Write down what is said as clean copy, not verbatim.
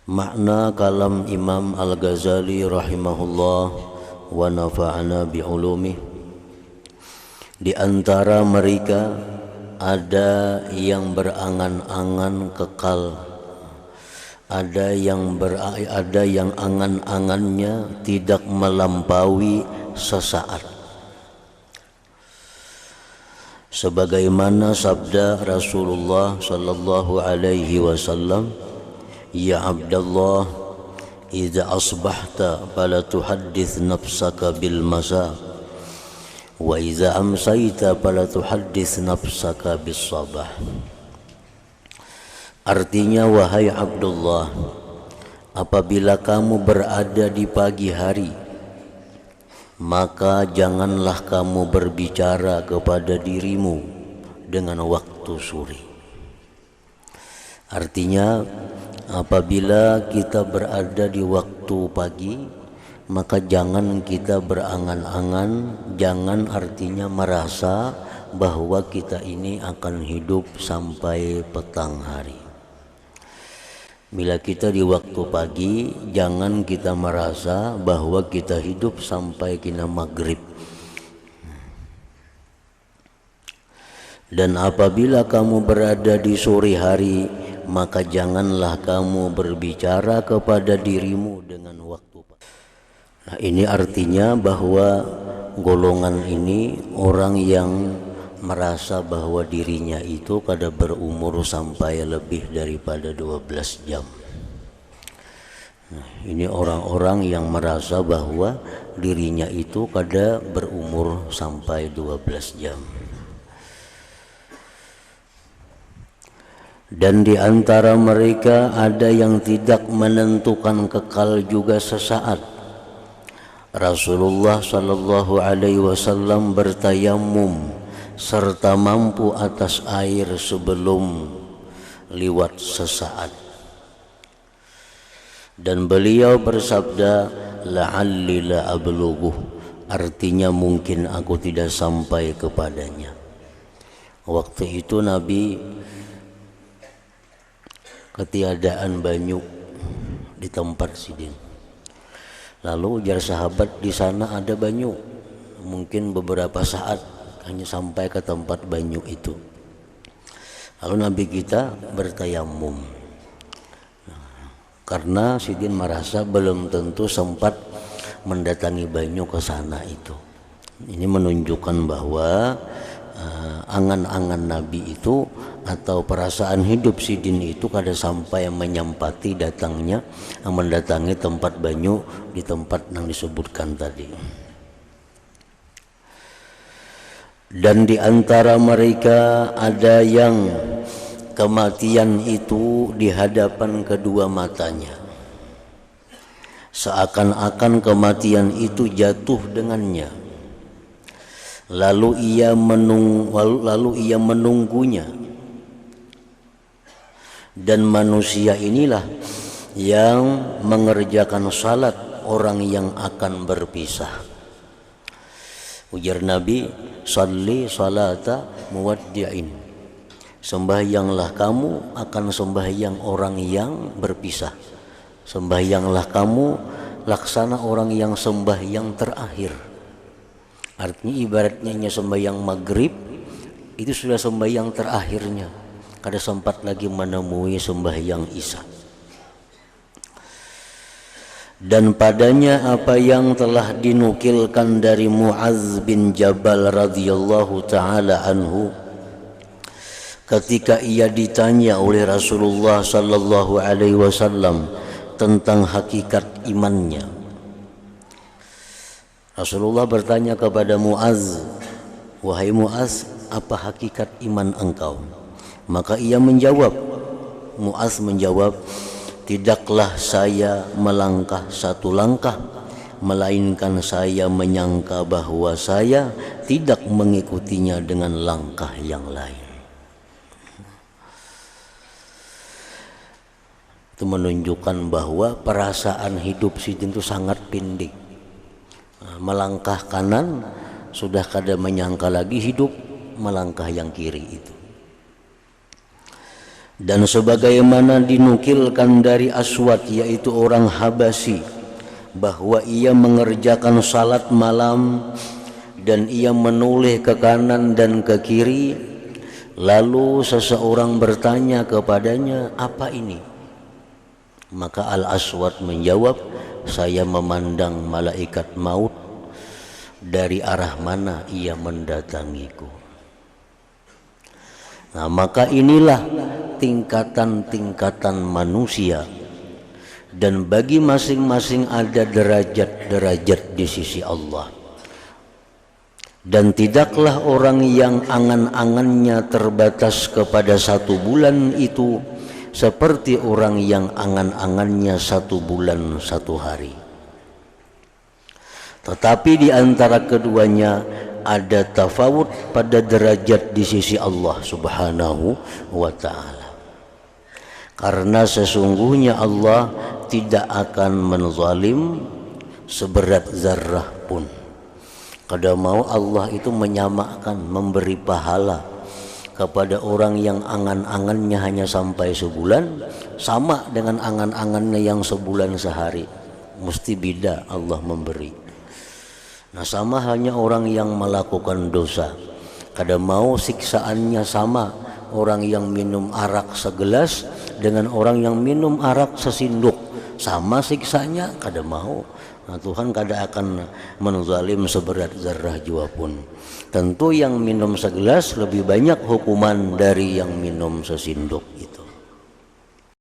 Makna kalam Imam Al-Ghazali rahimahullah wa nafa'ana bi'ulumih. Di antara mereka ada yang berangan-angan kekal, ada yang angan-angannya tidak melampaui sesaat. Sebagaimana sabda Rasulullah sallallahu alaihi wasallam, "Ya Abdullah, idza asbahta fala tuhaddits nafsaka bil masa, wa idza amsayta fala tuhaddits nafsaka bis sabah." Artinya, wahai Abdullah, apabila kamu berada di pagi hari, maka janganlah kamu berbicara kepada dirimu dengan waktu sore. Artinya, apabila kita berada di waktu pagi, maka jangan kita berangan-angan, jangan artinya merasa bahwa kita ini akan hidup sampai petang hari. Bila kita di waktu pagi, jangan kita merasa bahwa kita hidup sampai kena maghrib. Dan apabila kamu berada di sore hari, maka janganlah kamu berbicara kepada dirimu dengan waktu pagi. Nah, ini artinya bahwa golongan ini orang yang merasa bahwa dirinya itu kada berumur sampai lebih daripada 12 jam. Nah, ini orang-orang yang merasa bahwa dirinya itu kada berumur sampai 12 jam. Dan di antara mereka ada yang tidak menentukan kekal juga sesaat. Rasulullah sallallahu alaihi wasallam bertayamum serta mampu atas air sebelum liwat sesaat. Dan beliau bersabda, la'alli la ablughuh, artinya mungkin aku tidak sampai kepadanya. Waktu itu Nabi ketiadaan banyu di tempat sidin. Lalu ujar sahabat, di sana ada banyu. Mungkin beberapa saat hanya sampai ke tempat banyu itu. Lalu Nabi kita bertayamum, karena sidin merasa belum tentu sempat mendatangi banyu ke sana itu. Ini menunjukkan bahwa angan-angan Nabi itu atau perasaan hidup sidin itu kada sampai menyempati datangnya mendatangi tempat banyu di tempat yang disebutkan tadi. Dan di antara mereka ada yang kematian itu di hadapan kedua matanya, seakan-akan kematian itu jatuh dengannya. Lalu ia menunggunya. Dan manusia inilah yang mengerjakan salat orang yang akan berpisah. Ujar Nabi, salli salata muwaddi'in, sembahyanglah kamu akan sembahyang orang yang berpisah. Sembahyanglah kamu laksana orang yang sembahyang terakhir. Artinya ibaratnya sembahyang maghrib itu sudah sembahyang terakhirnya, kada sempat lagi menemui sembahyang isya. Dan padanya apa yang telah dinukilkan dari Mu'adz bin Jabal radhiyallahu taala anhu, ketika ia ditanya oleh Rasulullah sallallahu alaihi wasallam tentang hakikat imannya. Rasulullah bertanya kepada Mu'adz, "Wahai Mu'adz, apa hakikat iman engkau?" Maka ia menjawab, Mu'adz menjawab, "Tidaklah saya melangkah satu langkah, melainkan saya menyangka bahwa saya tidak mengikutinya dengan langkah yang lain." Itu menunjukkan bahwa perasaan hidup sidin itu sangat pendek. Melangkah kanan sudah kada menyangka lagi hidup melangkah yang kiri itu. Dan sebagaimana dinukilkan dari Aswad, yaitu orang Habasyi, bahwa ia mengerjakan salat malam dan ia menoleh ke kanan dan ke kiri. Lalu seseorang bertanya kepadanya, apa ini? Maka Al-Aswad menjawab, saya memandang malaikat maut dari arah mana ia mendatangiku. Nah, maka inilah tingkatan-tingkatan manusia, dan bagi masing-masing ada derajat-derajat di sisi Allah. Dan tidaklah orang yang angan-angannya terbatas kepada 1 bulan itu seperti orang yang angan-angannya 1 bulan 1 hari. Tetapi di antara keduanya ada tafawut pada derajat di sisi Allah Subhanahu wa ta'ala. Karena sesungguhnya Allah tidak akan menzalim seberat zarrah pun. Kada mau Allah itu menyamakan, memberi pahala kepada orang yang angan-angannya hanya sampai sebulan sama dengan angan-angannya yang sebulan sehari. Mesti beda Allah memberi. Nah, sama hanya orang yang melakukan dosa, kada mau siksaannya sama orang yang minum arak segelas dengan orang yang minum arak sesinduk, sama siksanya, kada mau. Nah, Tuhan kada akan menzalim seberat zarrah jua pun. Tentu yang minum segelas lebih banyak hukuman dari yang minum sesinduk itu.